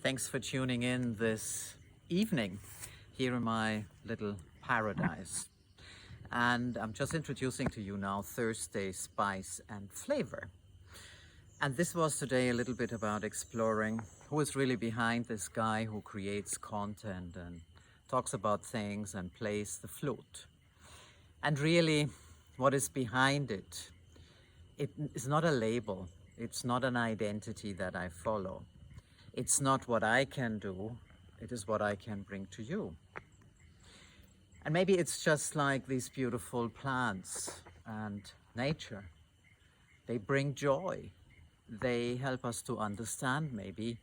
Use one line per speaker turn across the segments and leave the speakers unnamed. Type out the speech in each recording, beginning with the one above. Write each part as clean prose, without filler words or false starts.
Thanks for tuning in this evening here in my little paradise. And I'm just introducing to you now Thursday Spice and Flavor. And this was today a little bit about exploring who is really behind this guy who creates content and talks about things and plays the flute. And really, what is behind it? It is not a label. It's not an identity that I follow. It's not what I can do. It is what I can bring to you. And maybe it's just like these beautiful plants and nature. They bring joy. They help us to understand maybe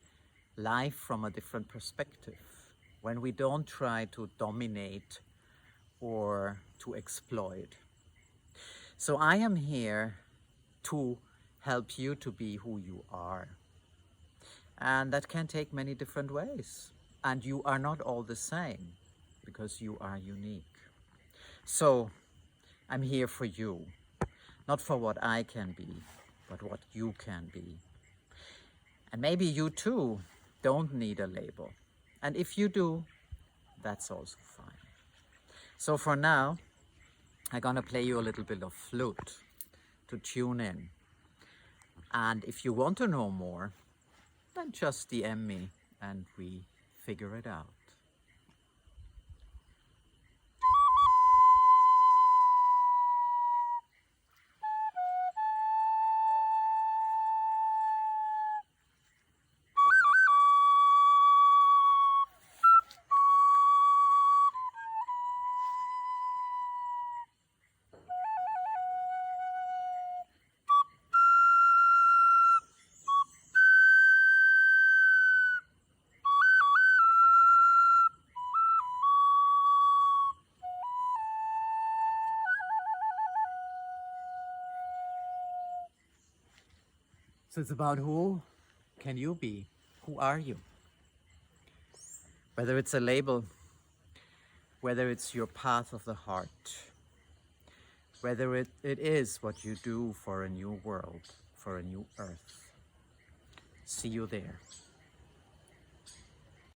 life from a different perspective, when we don't try to dominate or to exploit. So I am here to help you to be who you are. And that can take many different ways. And you are not all the same because you are unique. So I'm here for you, not for what I can be, but what you can be. And maybe you too don't need a label. And if you do, that's also fine. So for now, I'm gonna play you a little bit of flute to tune in. And if you want to know more, then just DM me and we figure it out. So it's about who can you be? Who are you? Whether it's a label, whether it's your path of the heart, whether it is what you do for a new world, for a new earth. See you there.